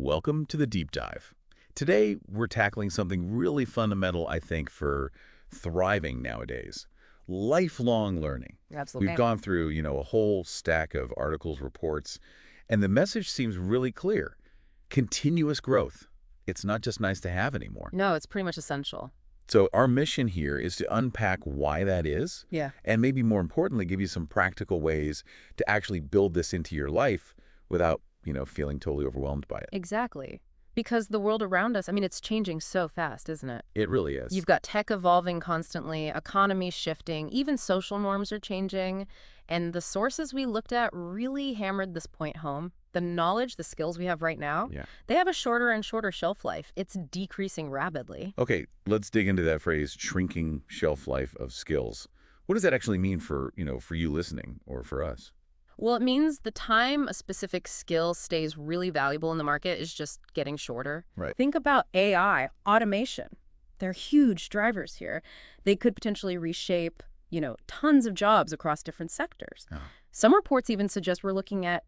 Welcome to the Deep Dive. Today, we're tackling something really fundamental, I think, for thriving nowadays. Lifelong learning. Absolutely. We've gone through, a whole stack of articles, reports, and the message seems really clear. Continuous growth. It's not just nice to have anymore. No, it's pretty much essential. So our mission here is to unpack why that is, Yeah. and maybe more importantly, give you some practical ways to actually build this into your life without, feeling totally overwhelmed by it. Exactly. Because the world around us, it's changing so fast, isn't it? It really is. You've got tech evolving constantly, economy shifting, even social norms are changing. And the sources we looked at really hammered this point home. The knowledge, the skills we have right now, they have a shorter and shorter shelf life. It's decreasing rapidly. Okay, let's dig into that phrase, shrinking shelf life of skills. What does that actually mean for you listening or for us? Well, it means the time a specific skill stays really valuable in the market is just getting shorter. Right. Think about AI, automation. They're huge drivers here. They could potentially reshape, tons of jobs across different sectors. Oh. Some reports even suggest we're looking at,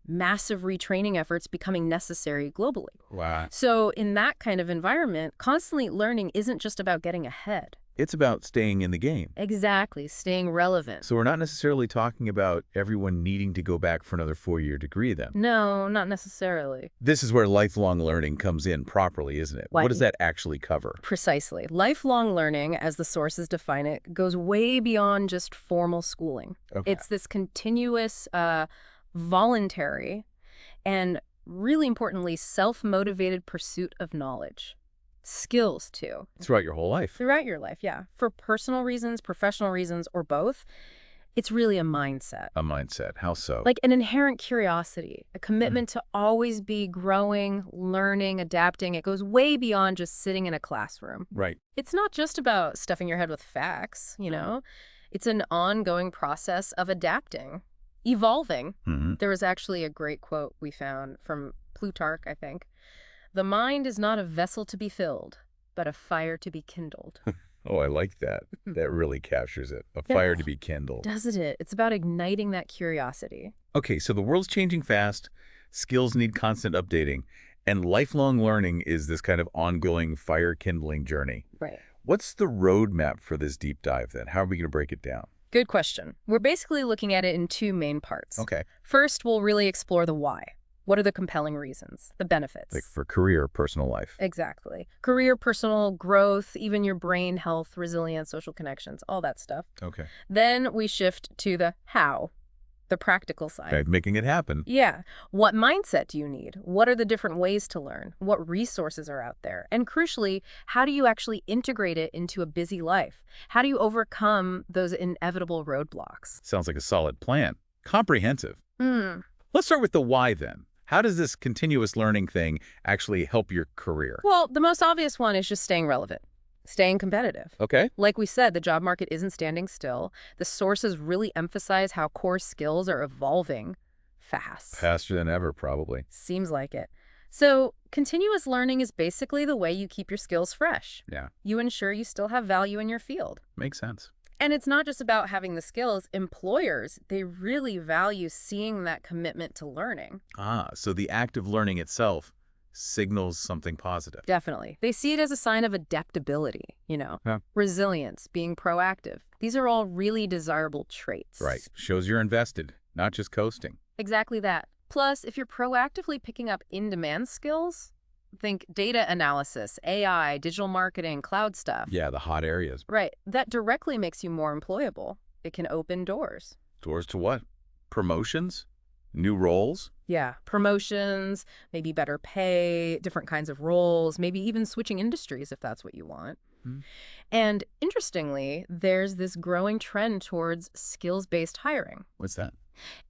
massive retraining efforts becoming necessary globally. Wow. So in that kind of environment, constantly learning isn't just about getting ahead. It's about staying in the game. Exactly, staying relevant. So we're not necessarily talking about everyone needing to go back for another 4-year degree then. No, not necessarily. This is where lifelong learning comes in properly, isn't it? Why? What does that actually cover? Precisely. Lifelong learning, as the sources define it, goes way beyond just formal schooling. Okay. It's this continuous, voluntary, and really importantly, self-motivated pursuit of knowledge. Skills, too. Throughout your whole life. Throughout your life, yeah. For personal reasons, professional reasons, or both, it's really a mindset. A mindset. How so? Like an inherent curiosity, a commitment to always be growing, learning, adapting. It goes way beyond just sitting in a classroom. Right. It's not just about stuffing your head with facts, It's an ongoing process of adapting, evolving. Mm-hmm. There was actually a great quote we found from Plutarch, I think. The mind is not a vessel to be filled, but a fire to be kindled. Oh, I like that. That really captures it. A fire to be kindled. Doesn't it? It's about igniting that curiosity. Okay, so the world's changing fast, skills need constant updating, and lifelong learning is this kind of ongoing fire-kindling journey. Right. What's the roadmap for this deep dive then? How are we going to break it down? Good question. We're basically looking at it in two main parts. Okay. First, we'll really explore the why. What are the compelling reasons, the benefits? Like for career, personal life. Exactly. Career, personal growth, even your brain health, resilience, social connections, all that stuff. Okay. Then we shift to the how, the practical side. Okay, making it happen. Yeah. What mindset do you need? What are the different ways to learn? What resources are out there? And crucially, how do you actually integrate it into a busy life? How do you overcome those inevitable roadblocks? Sounds like a solid plan. Comprehensive. Hmm. Let's start with the why then. How does this continuous learning thing actually help your career? Well, the most obvious one is just staying relevant, staying competitive. Okay. Like we said, the job market isn't standing still. The sources really emphasize how core skills are evolving fast. Faster than ever, probably. Seems like it. So continuous learning is basically the way you keep your skills fresh. Yeah. You ensure you still have value in your field. Makes sense. And it's not just about having the skills. Employers, they really value seeing that commitment to learning. Ah, so the act of learning itself signals something positive. Definitely. They see it as a sign of adaptability, resilience, being proactive. These are all really desirable traits. Right. Shows you're invested, not just coasting. Exactly that. Plus, if you're proactively picking up in-demand skills, think data analysis, AI, digital marketing, cloud stuff. Yeah, the hot areas. Right. That directly makes you more employable. It can open doors. Doors to what? Promotions? New roles? Yeah. Promotions, maybe better pay, different kinds of roles, maybe even switching industries if that's what you want. Hmm. And interestingly, there's this growing trend towards skills-based hiring. What's that?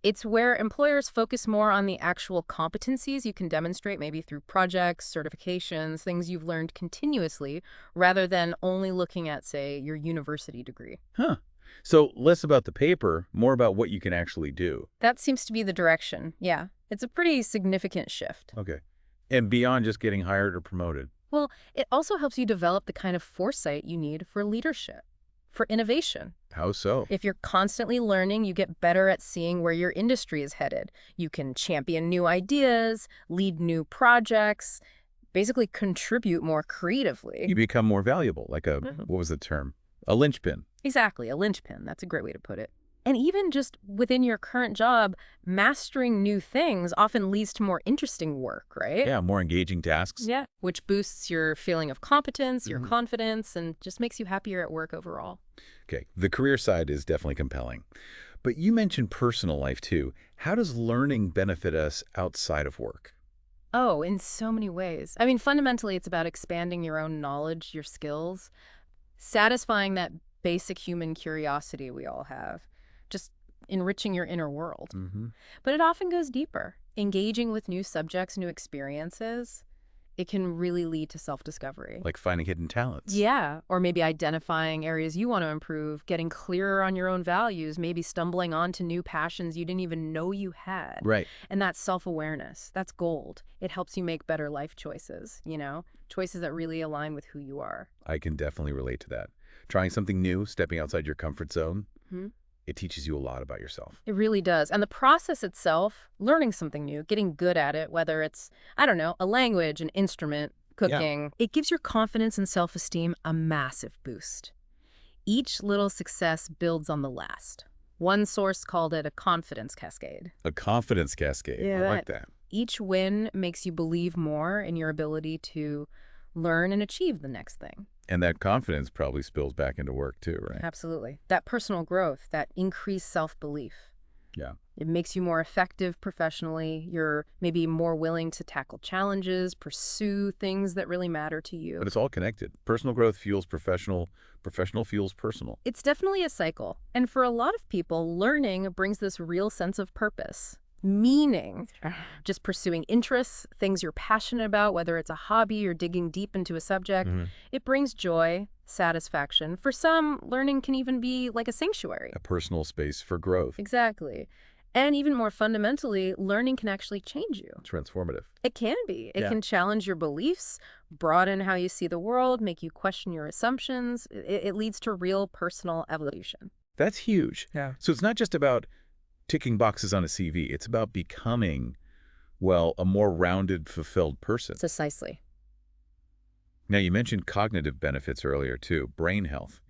It's where employers focus more on the actual competencies you can demonstrate, maybe through projects, certifications, things you've learned continuously, rather than only looking at, say, your university degree. Huh. So less about the paper, more about what you can actually do. That seems to be the direction, yeah. It's a pretty significant shift. Okay. And beyond just getting hired or promoted. Well, it also helps you develop the kind of foresight you need for leadership. for innovation. How so? If you're constantly learning, you get better at seeing where your industry is headed. You can champion new ideas, lead new projects, basically contribute more creatively. You become more valuable, like what was the term? A linchpin. Exactly, a linchpin. That's a great way to put it. And even just within your current job, mastering new things often leads to more interesting work, right? Yeah, more engaging tasks. Yeah. Which boosts your feeling of competence, your confidence, and just makes you happier at work overall. Okay, the career side is definitely compelling. But you mentioned personal life, too. How does learning benefit us outside of work? Oh, in so many ways. I mean, fundamentally, it's about expanding your own knowledge, your skills, satisfying that basic human curiosity we all have, just enriching your inner world. But it often goes deeper. Engaging with new subjects, new experiences, it can really lead to self-discovery. Like finding hidden talents. Yeah, or maybe identifying areas you want to improve, getting clearer on your own values, maybe stumbling onto new passions you didn't even know you had. Right. And that's self-awareness. That's gold. It helps you make better life choices, choices that really align with who you are. I can definitely relate to that. Trying something new, stepping outside your comfort zone, it teaches you a lot about yourself. It really does. And the process itself, learning something new, getting good at it, whether it's, I don't know, a language, an instrument, cooking, it gives your confidence and self-esteem a massive boost. Each little success builds on the last. One source called it a confidence cascade. A confidence cascade. Yeah, I like that. Each win makes you believe more in your ability to learn and achieve the next thing. And that confidence probably spills back into work too, right? Absolutely. That personal growth, that increased self-belief. Yeah. It makes you more effective professionally. You're maybe more willing to tackle challenges, pursue things that really matter to you. But it's all connected. Personal growth fuels professional, professional fuels personal. It's definitely a cycle. And for a lot of people, learning brings this real sense of purpose. Meaning, just pursuing interests, things you're passionate about, whether it's a hobby or digging deep into a subject. It brings joy, satisfaction. For some, learning can even be like a sanctuary. A personal space for growth. Exactly. And even more fundamentally, learning can actually change you. Transformative. It can be. It can challenge your beliefs, broaden how you see the world, make you question your assumptions. It leads to real personal evolution. That's huge. Yeah. So it's not just about ticking boxes on a CV. It's about becoming, well, a more rounded, fulfilled person. Precisely. Now, you mentioned cognitive benefits earlier, too, brain health.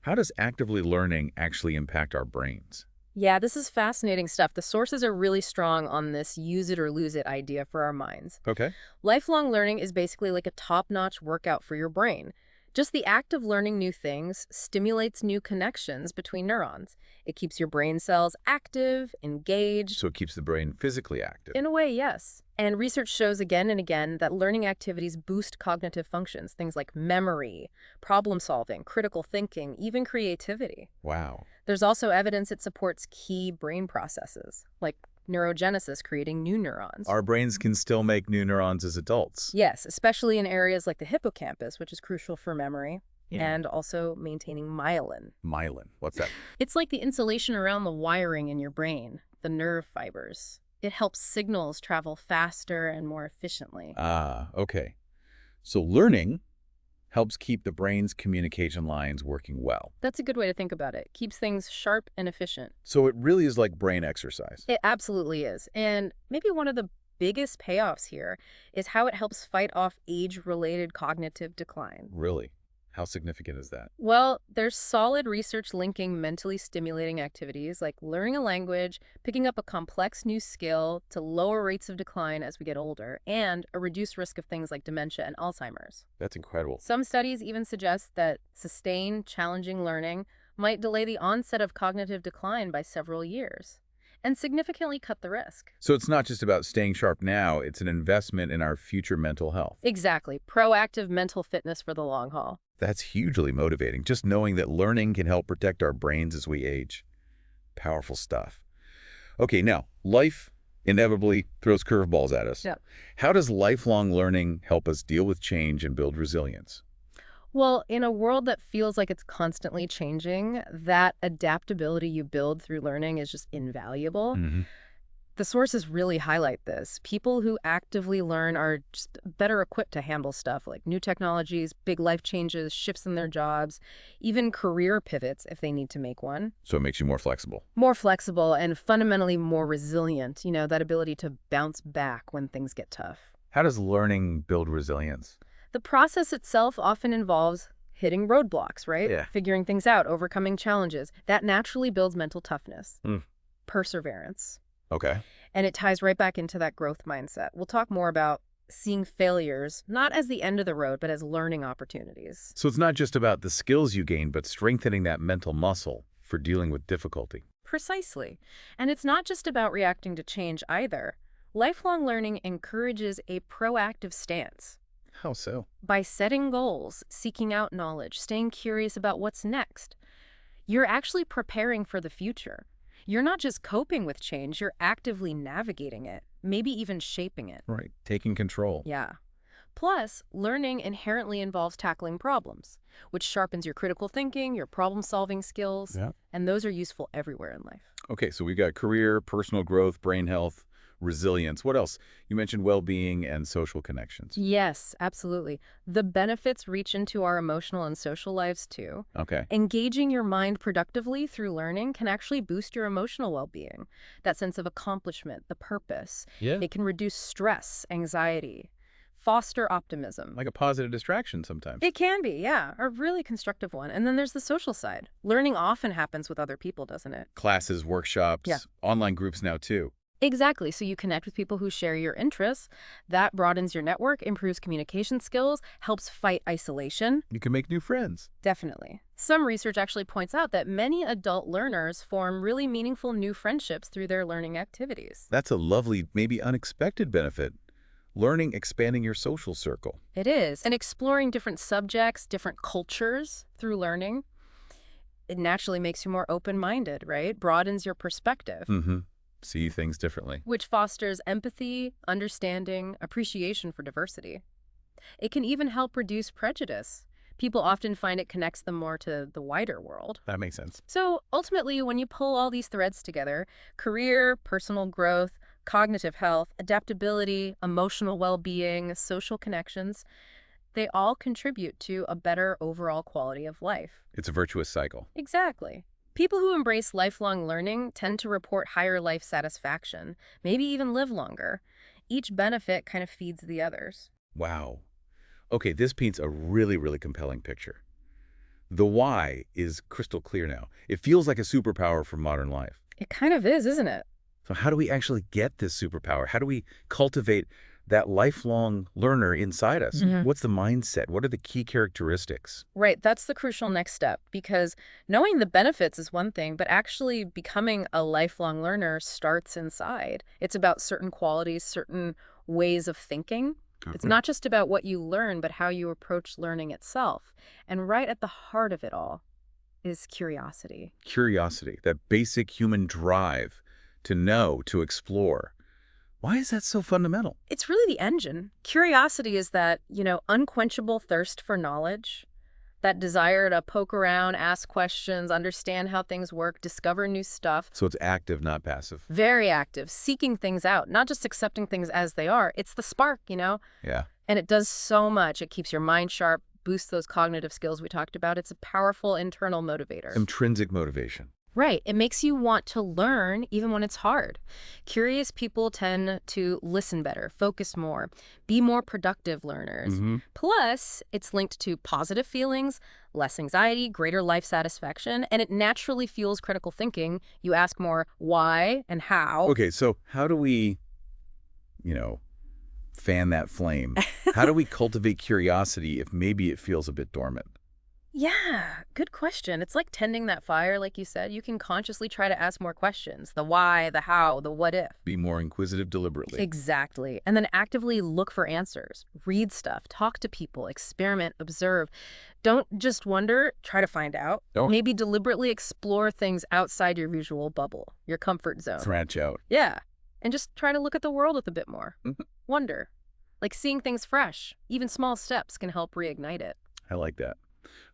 How does actively learning actually impact our brains? Yeah, this is fascinating stuff. The sources are really strong on this use it or lose it idea for our minds. Okay. Lifelong learning is basically like a top-notch workout for your brain. Just the act of learning new things stimulates new connections between neurons. It keeps your brain cells active, engaged. So it keeps the brain physically active. In a way, yes. And research shows again and again that learning activities boost cognitive functions, things like memory, problem solving, critical thinking, even creativity. Wow. There's also evidence it supports key brain processes, like neurogenesis, creating new neurons. Our brains can still make new neurons as adults. Yes, especially in areas like the hippocampus, which is crucial for memory, and also maintaining myelin. Myelin, what's that? It's like the insulation around the wiring in your brain, the nerve fibers. It helps signals travel faster and more efficiently. Ah, okay. So learning helps keep the brain's communication lines working well. That's a good way to think about it. Keeps things sharp and efficient. So it really is like brain exercise. It absolutely is. And maybe one of the biggest payoffs here is how it helps fight off age-related cognitive decline. Really? How significant is that? Well, there's solid research linking mentally stimulating activities like learning a language, picking up a complex new skill to lower rates of decline as we get older, and a reduced risk of things like dementia and Alzheimer's. That's incredible. Some studies even suggest that sustained, challenging learning might delay the onset of cognitive decline by several years and significantly cut the risk. So it's not just about staying sharp now, it's an investment in our future mental health. Exactly. Proactive mental fitness for the long haul. That's hugely motivating, just knowing that learning can help protect our brains as we age. Powerful stuff. Okay, now, life inevitably throws curveballs at us. Yep. How does lifelong learning help us deal with change and build resilience? Well, in a world that feels like it's constantly changing, that adaptability you build through learning is just invaluable. The sources really highlight this. People who actively learn are just better equipped to handle stuff like new technologies, big life changes, shifts in their jobs, even career pivots if they need to make one. So it makes you more flexible. More flexible and fundamentally more resilient, that ability to bounce back when things get tough. How does learning build resilience? The process itself often involves hitting roadblocks, right? Yeah. Figuring things out, overcoming challenges. That naturally builds mental toughness, perseverance. Okay. And it ties right back into that growth mindset. We'll talk more about seeing failures not as the end of the road, but as learning opportunities. So it's not just about the skills you gain, but strengthening that mental muscle for dealing with difficulty. Precisely. And it's not just about reacting to change either. Lifelong learning encourages a proactive stance. How so? By setting goals, seeking out knowledge, staying curious about what's next, you're actually preparing for the future. You're not just coping with change, you're actively navigating it, maybe even shaping it. Right. Taking control. Yeah. Plus, learning inherently involves tackling problems, which sharpens your critical thinking, your problem-solving skills, and those are useful everywhere in life. Okay, so we've got career, personal growth, brain health, resilience. What else? You mentioned well-being and social connections. Yes, absolutely. The benefits reach into our emotional and social lives too. Okay. Engaging your mind productively through learning can actually boost your emotional well-being. That sense of accomplishment, the purpose. Yeah. It can reduce stress, anxiety, foster optimism. Like a positive distraction sometimes. It can be, yeah, a really constructive one. And then there's the social side. Learning often happens with other people, doesn't it? Classes, workshops, online groups now too. Exactly. So you connect with people who share your interests. That broadens your network, improves communication skills, helps fight isolation. You can make new friends. Definitely. Some research actually points out that many adult learners form really meaningful new friendships through their learning activities. That's a lovely, maybe unexpected benefit. Learning, expanding your social circle. It is. And exploring different subjects, different cultures through learning, it naturally makes you more open-minded, right? Broadens your perspective. See things differently. Which fosters empathy, understanding, appreciation for diversity. It can even help reduce prejudice. People often find it connects them more to the wider world. That makes sense. So ultimately, when you pull all these threads together, career, personal growth, cognitive health, adaptability, emotional well-being, social connections, they all contribute to a better overall quality of life. It's a virtuous cycle. Exactly. People who embrace lifelong learning tend to report higher life satisfaction, maybe even live longer. Each benefit kind of feeds the others. Wow. Okay, this paints a really, really compelling picture. The why is crystal clear now. It feels like a superpower for modern life. It kind of is, isn't it? So how do we actually get this superpower? How do we cultivate that lifelong learner inside us? What's the mindset? What are the key characteristics? Right, that's the crucial next step, because knowing the benefits is one thing, but actually becoming a lifelong learner starts inside. It's about certain qualities, certain ways of thinking. It's not just about what you learn, but how you approach learning itself. And right at the heart of it all is curiosity. Curiosity, that basic human drive to know, to explore. Why is that so fundamental? It's really the engine. Curiosity is that, unquenchable thirst for knowledge, that desire to poke around, ask questions, understand how things work, discover new stuff. So it's active, not passive. Very active, seeking things out, not just accepting things as they are. It's the spark, Yeah. And it does so much. It keeps your mind sharp, boosts those cognitive skills we talked about. It's a powerful internal motivator. Intrinsic motivation. Right. It makes you want to learn even when it's hard. Curious people tend to listen better, focus more, be more productive learners. Plus, it's linked to positive feelings, less anxiety, greater life satisfaction, and it naturally fuels critical thinking. You ask more why and how. Okay, so how do we, fan that flame? How do we cultivate curiosity if maybe it feels a bit dormant? Yeah, good question. It's like tending that fire, like you said. You can consciously try to ask more questions. The why, the how, the what if. Be more inquisitive deliberately. Exactly. And then actively look for answers. Read stuff. Talk to people. Experiment. Observe. Don't just wonder. Try to find out. Maybe deliberately explore things outside your usual bubble, your comfort zone. Branch out. Yeah. And just try to look at the world with a bit more. Wonder. Like seeing things fresh. Even small steps can help reignite it. I like that.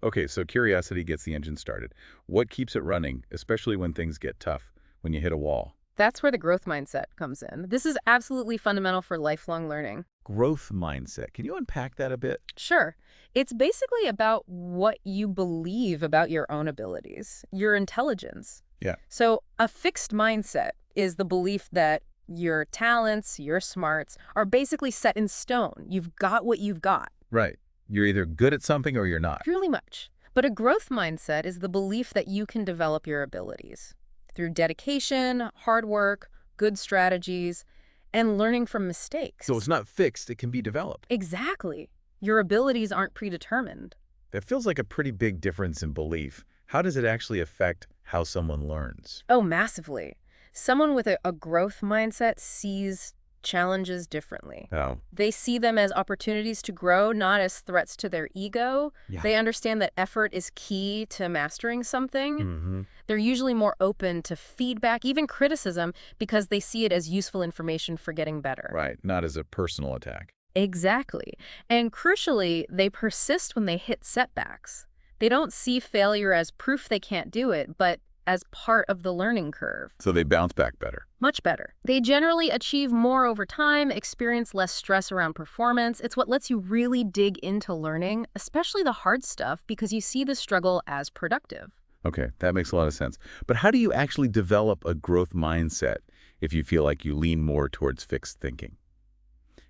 Okay, so curiosity gets the engine started. What keeps it running, especially when things get tough, when you hit a wall? That's where the growth mindset comes in. This is absolutely fundamental for lifelong learning. Growth mindset. Can you unpack that a bit? Sure. It's basically about what you believe about your own abilities, your intelligence. Yeah. So a fixed mindset is the belief that your talents, your smarts are basically set in stone. You've got what you've got. Right. You're either good at something or you're not. Really much. But a growth mindset is the belief that you can develop your abilities through dedication, hard work, good strategies, and learning from mistakes. So it's not fixed, it can be developed. Exactly. Your abilities aren't predetermined. That feels like a pretty big difference in belief. How does it actually affect how someone learns? Oh, massively. Someone with a growth mindset sees challenges differently. Oh. They see them as opportunities to grow, not as threats to their ego. Yeah. They understand that effort is key to mastering something. Mm-hmm. They're usually more open to feedback, even criticism, because they see it as useful information for getting better. Right, not as a personal attack. Exactly. And crucially, they persist when they hit setbacks. They don't see failure as proof they can't do it, but as part of the learning curve. So they bounce back better. Much better. They generally achieve more over time, experience less stress around performance. It's what lets you really dig into learning, especially the hard stuff, because you see the struggle as productive. Okay, that makes a lot of sense. But how do you actually develop a growth mindset if you feel like you lean more towards fixed thinking?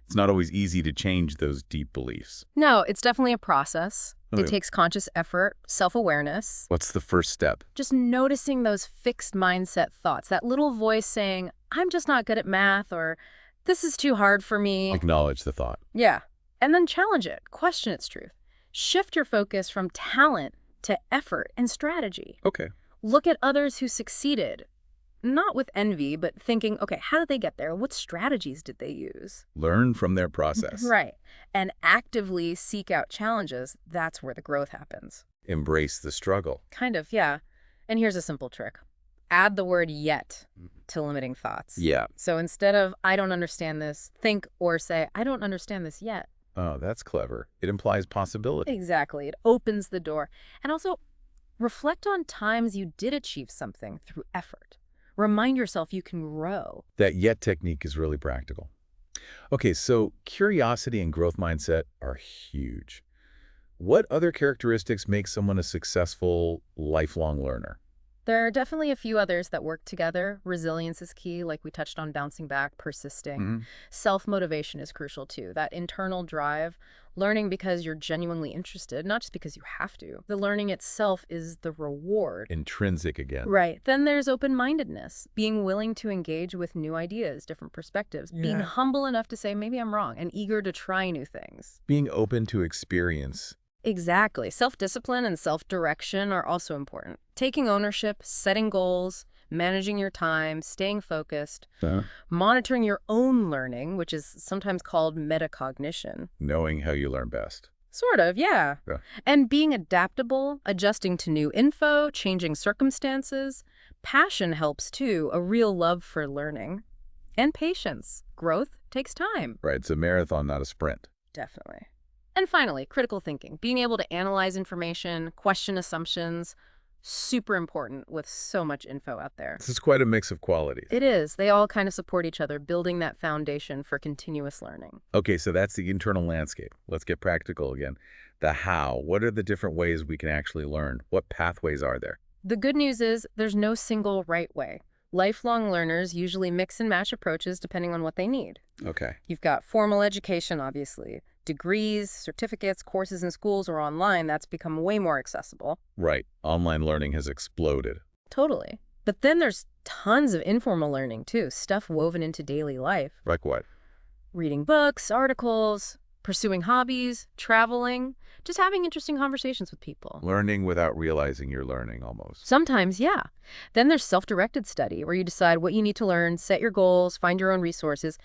It's not always easy to change those deep beliefs. No, it's definitely a process. Okay. It takes conscious effort, self-awareness. What's the first step? Just noticing those fixed mindset thoughts, that little voice saying, I'm just not good at math, or this is too hard for me. Acknowledge the thought. Yeah. And then challenge it, question its truth. Shift your focus from talent to effort and strategy. Okay. Look at others who succeeded, not with envy, but thinking, okay, how did they get there? What strategies did they use? Learn from their process. Right. And actively seek out challenges. That's where the growth happens. Embrace the struggle. Kind of, yeah. And here's a simple trick. Add the word yet to limiting thoughts. Yeah. So instead of, I don't understand this, think or say, I don't understand this yet. Oh, that's clever. It implies possibility. Exactly. It opens the door. And also, reflect on times you did achieve something through effort. Remind yourself you can grow. That yet technique is really practical. Okay, so curiosity and growth mindset are huge. What other characteristics make someone a successful, lifelong learner? There are definitely a few others that work together. Resilience is key, like we touched on, bouncing back, persisting. Mm-hmm. Self-motivation is crucial too, that internal drive, learning because you're genuinely interested, not just because you have to. The learning itself is the reward. Intrinsic again. Right. Then there's open-mindedness, being willing to engage with new ideas, different perspectives, being humble enough to say, maybe I'm wrong, and eager to try new things. Being open to experience. Exactly. Self-discipline and self-direction are also important. Taking ownership, setting goals, managing your time, staying focused, monitoring your own learning, which is sometimes called metacognition. Knowing how you learn best. Sort of, yeah. Yeah. And being adaptable, adjusting to new info, changing circumstances. Passion helps too, a real love for learning. And patience. Growth takes time. Right, it's a marathon, not a sprint. Definitely. And finally, critical thinking, being able to analyze information, question assumptions, super important with so much info out there. This is quite a mix of qualities. It is. They all kind of support each other, building that foundation for continuous learning. Okay, so that's the internal landscape. Let's get practical again. The how. What are the different ways we can actually learn? What pathways are there? The good news is there's no single right way. Lifelong learners usually mix and match approaches depending on what they need. Okay. You've got formal education, obviously. Degrees, certificates, courses in schools or online, that's become way more accessible. Right. Online learning has exploded. Totally. But then there's tons of informal learning, too, stuff woven into daily life. Like what? Reading books, articles, pursuing hobbies, traveling, just having interesting conversations with people. Learning without realizing you're learning, almost. Sometimes, yeah. Then there's self-directed study, where you decide what you need to learn, set your goals, find your own resources.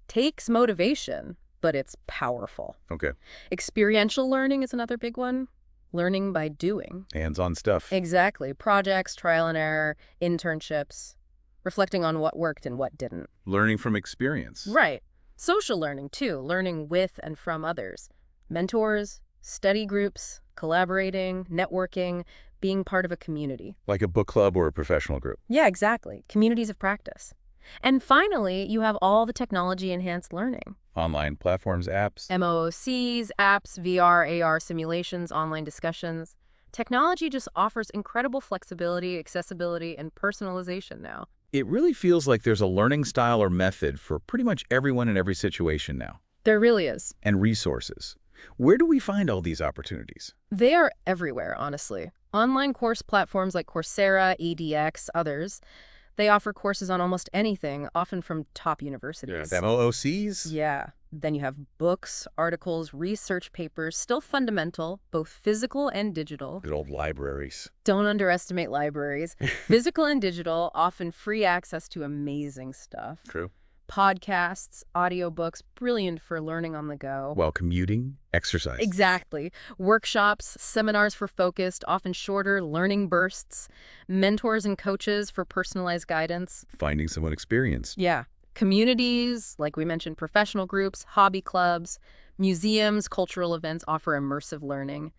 Takes motivation, but it's powerful. Okay. Experiential learning is another big one. Learning by doing. Hands-on stuff. Exactly. Projects, trial and error, internships, reflecting on what worked and what didn't. Learning from experience. Right. Social learning, too, learning with and from others. Mentors, study groups, collaborating, networking, being part of a community. Like a book club or a professional group. Yeah, exactly. Communities of practice. And finally, you have all the technology-enhanced learning. Online platforms, apps. MOOCs, apps, VR, AR simulations, online discussions. Technology just offers incredible flexibility, accessibility, and personalization now. It really feels like there's a learning style or method for pretty much everyone in every situation now. There really is. And resources. Where do we find all these opportunities? They are everywhere, honestly. Online course platforms like Coursera, EDX, others, they offer courses on almost anything, often from top universities. MOOCs? Yeah. Then you have books, articles, research papers, still fundamental, both physical and digital. Good old libraries. Don't underestimate libraries. Physical and digital, often free access to amazing stuff. True. Podcasts, audiobooks, brilliant for learning on the go. While commuting, exercise. Exactly. Workshops, seminars for focused, often shorter, learning bursts. Mentors and coaches for personalized guidance. Finding someone experienced. Yeah. Communities, like we mentioned, professional groups, hobby clubs, museums, cultural events offer immersive learning.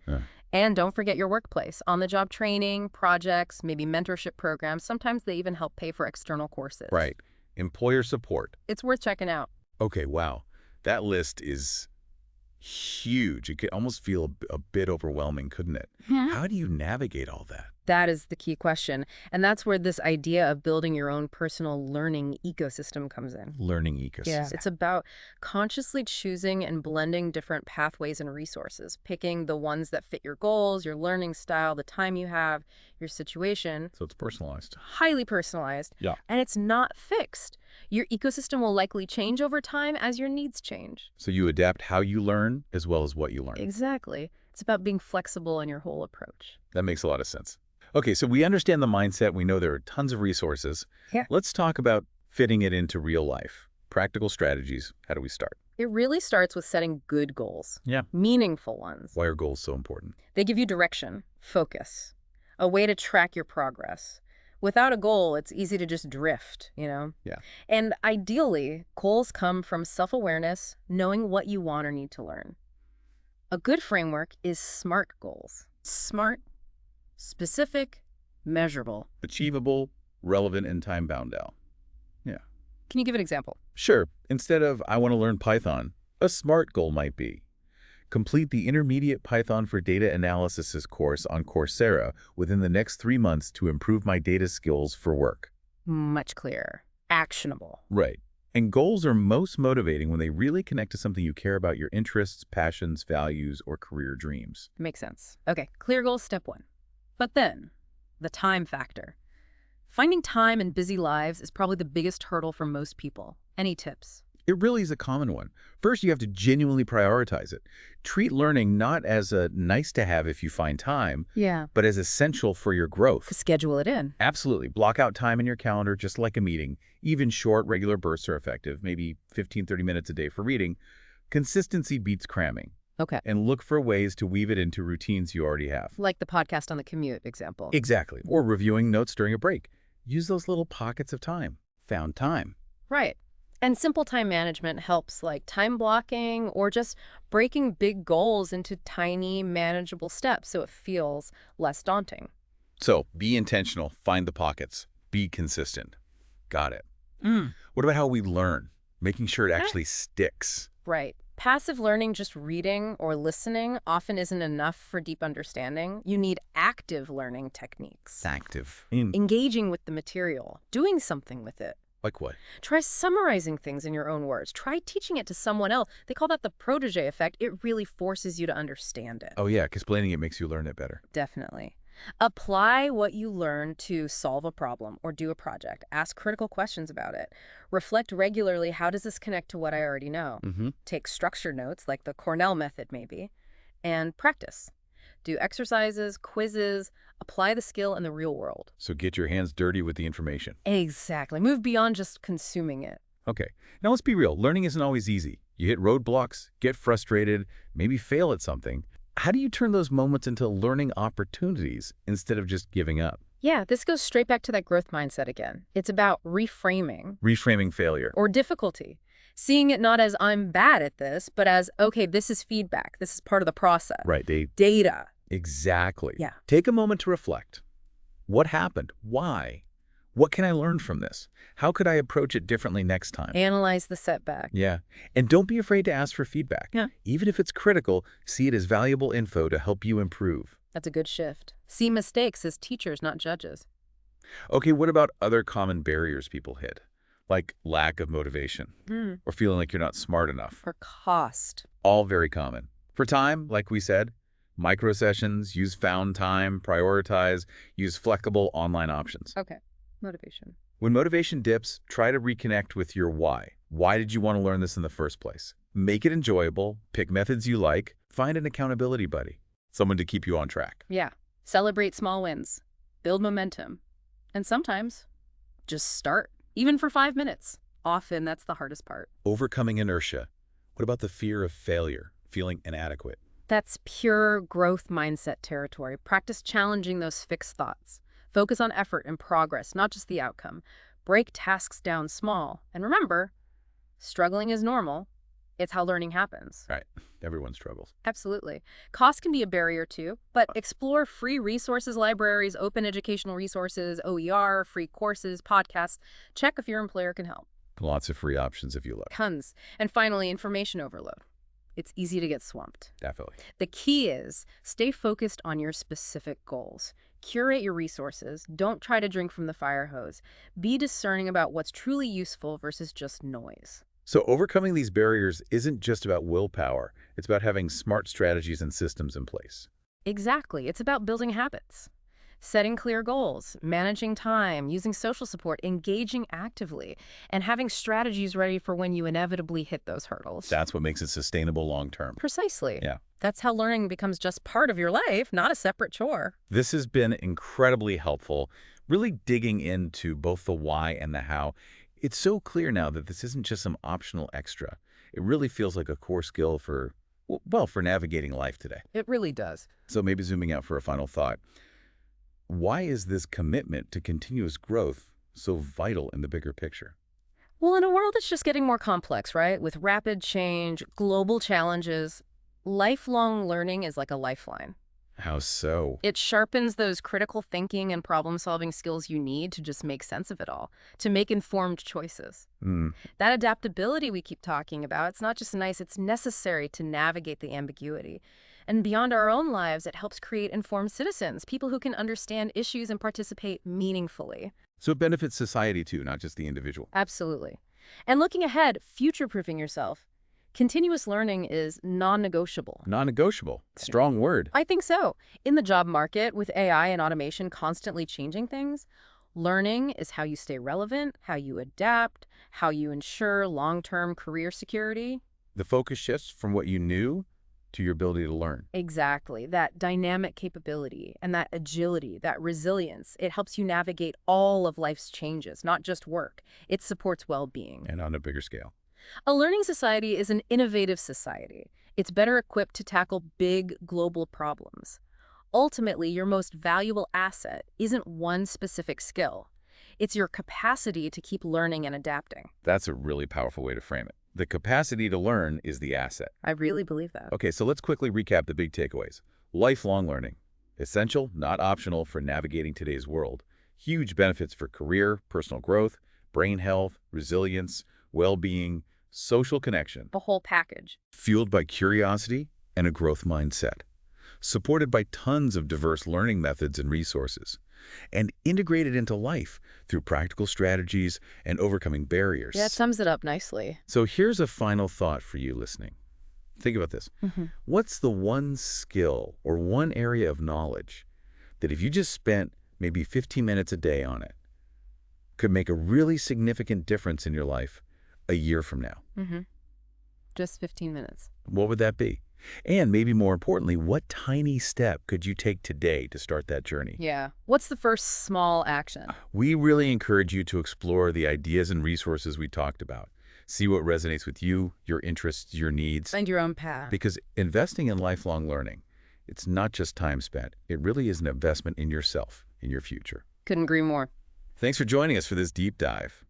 And don't forget your workplace. On-the-job training, projects, maybe mentorship programs. Sometimes they even help pay for external courses. Right. Employer support. It's worth checking out. Okay, wow. That list is huge. It could almost feel a bit overwhelming, couldn't it? How do you navigate all that? That is the key question. And that's where this idea of building your own personal learning ecosystem comes in. Learning ecosystem. Yeah, it's about consciously choosing and blending different pathways and resources, picking the ones that fit your goals, your learning style, the time you have, your situation. So it's personalized. Highly personalized. Yeah. And it's not fixed. Your ecosystem will likely change over time as your needs change. So you adapt how you learn as well as what you learn. Exactly. It's about being flexible in your whole approach. That makes a lot of sense. Okay, so we understand the mindset. We know there are tons of resources. Yeah. Let's talk about fitting it into real life. Practical strategies. How do we start? It really starts with setting good goals. Yeah. Meaningful ones. Why are goals so important? They give you direction, focus, a way to track your progress. Without a goal, it's easy to just drift, you know? Yeah. And ideally, goals come from self-awareness, knowing what you want or need to learn. A good framework is SMART goals. SMART, specific, measurable. Achievable, relevant, and time-bound out. Yeah. Can you give an example? Sure. Instead of, I want to learn Python, a SMART goal might be, complete the Intermediate Python for Data Analysis course on Coursera within the next 3 months to improve my data skills for work. Much clearer. Actionable. Right. And goals are most motivating when they really connect to something you care about, your interests, passions, values, or career dreams. Makes sense. Okay, clear goals, step one. But then, the time factor. Finding time in busy lives is probably the biggest hurdle for most people. Any tips? It really is a common one. First, you have to genuinely prioritize it. Treat learning not as a nice-to-have if you find time, but as essential for your growth. Schedule it in. Absolutely. Block out time in your calendar, just like a meeting. Even short, regular bursts are effective, maybe 15, 30 minutes a day for reading. Consistency beats cramming. Okay. And look for ways to weave it into routines you already have. Like the podcast on the commute example. Exactly. Or reviewing notes during a break. Use those little pockets of time. Found time. Right. And simple time management helps, like time blocking or just breaking big goals into tiny, manageable steps so it feels less daunting. So be intentional. Find the pockets. Be consistent. Got it. What about how we learn? Making sure it actually sticks. Right. Passive learning, just reading or listening, often isn't enough for deep understanding. You need active learning techniques. Active. Engaging with the material, doing something with it. Like what? Try summarizing things in your own words. Try teaching it to someone else. They call that the protege effect. It really forces you to understand it. Oh, yeah, explaining it makes you learn it better. Definitely. Apply what you learn to solve a problem or do a project. Ask critical questions about it. Reflect regularly, how does this connect to what I already know? Take structured notes, like the Cornell method maybe, and practice. Do exercises, quizzes, apply the skill in the real world. So get your hands dirty with the information. Exactly. Move beyond just consuming it. Okay. Now let's be real. Learning isn't always easy. You hit roadblocks, get frustrated, maybe fail at something. How do you turn those moments into learning opportunities instead of just giving up? Yeah, this goes straight back to that growth mindset again. It's about reframing. Reframing failure. Or difficulty. Seeing it not as I'm bad at this, but as, okay, this is feedback. This is part of the process. Right. Data. Exactly. Yeah. Take a moment to reflect. What happened? Why? What can I learn from this? How could I approach it differently next time? Analyze the setback. Yeah. And don't be afraid to ask for feedback. Yeah. Even if it's critical, see it as valuable info to help you improve. That's a good shift. See mistakes as teachers, not judges. Okay, what about other common barriers people hit? Like lack of motivation or feeling like you're not smart enough. For cost. All very common. For time, like we said, micro sessions, use found time, prioritize, use flexible online options. Okay. Motivation. When motivation dips, try to reconnect with your why. Why did you want to learn this in the first place? Make it enjoyable, pick methods you like, find an accountability buddy, someone to keep you on track. Yeah. Celebrate small wins. Build momentum. And sometimes, just start, even for 5 minutes. Often, that's the hardest part. Overcoming inertia. What about the fear of failure, feeling inadequate? That's pure growth mindset territory. Practice challenging those fixed thoughts. Focus on effort and progress, not just the outcome. Break tasks down small. And remember, struggling is normal. It's how learning happens. Right. Everyone struggles. Absolutely. Cost can be a barrier too, but explore free resources, libraries, open educational resources, OER, free courses, podcasts. Check if your employer can help. Lots of free options if you look. Tons. And finally, information overload. It's easy to get swamped. Definitely. The key is stay focused on your specific goals. Curate your resources. Don't try to drink from the fire hose. Be discerning about what's truly useful versus just noise. So overcoming these barriers isn't just about willpower. It's about having smart strategies and systems in place. Exactly. It's about building habits. Setting clear goals, managing time, using social support, engaging actively, and having strategies ready for when you inevitably hit those hurdles. That's what makes it sustainable long term. Precisely. Yeah. That's how learning becomes just part of your life, not a separate chore. This has been incredibly helpful, really digging into both the why and the how. It's so clear now that this isn't just some optional extra. It really feels like a core skill for, well, for navigating life today. It really does. So maybe zooming out for a final thought. Why is this commitment to continuous growth so vital in the bigger picture? Well, in a world that's just getting more complex, right? With rapid change, global challenges, lifelong learning is like a lifeline. How so? It sharpens those critical thinking and problem-solving skills you need to just make sense of it all, to make informed choices. That adaptability we keep talking about, it's not just nice, it's necessary to navigate the ambiguity. And beyond our own lives, it helps create informed citizens, people who can understand issues and participate meaningfully. So it benefits society too, not just the individual. Absolutely. And looking ahead, future-proofing yourself. Continuous learning is non-negotiable. Non-negotiable. Strong word. I think so. In the job market, with AI and automation constantly changing things, learning is how you stay relevant, how you adapt, how you ensure long-term career security. The focus shifts from what you knew to your ability to learn. Exactly. That dynamic capability and that agility, that resilience, it helps you navigate all of life's changes, not just work. It supports well-being. And on a bigger scale. A learning society is an innovative society. It's better equipped to tackle big global problems. Ultimately, your most valuable asset isn't one specific skill. It's your capacity to keep learning and adapting. That's a really powerful way to frame it. The capacity to learn is the asset. I really believe that. Okay, so let's quickly recap the big takeaways. Lifelong learning. Essential, not optional for navigating today's world. Huge benefits for career, personal growth, brain health, resilience, well-being, social connection. The whole package. Fueled by curiosity and a growth mindset. Supported by tons of diverse learning methods and resources. And integrated into life through practical strategies and overcoming barriers. Yeah, it sums it up nicely. So here's a final thought for you listening. Think about this. What's the one skill or one area of knowledge that if you just spent maybe 15 minutes a day on it, could make a really significant difference in your life a year from now? Just 15 minutes. What would that be? And maybe more importantly, what tiny step could you take today to start that journey? Yeah. What's the first small action? We really encourage you to explore the ideas and resources we talked about. See what resonates with you, your interests, your needs. Find your own path. Because investing in lifelong learning, it's not just time spent. It really is an investment in yourself, in your future. Couldn't agree more. Thanks for joining us for this deep dive.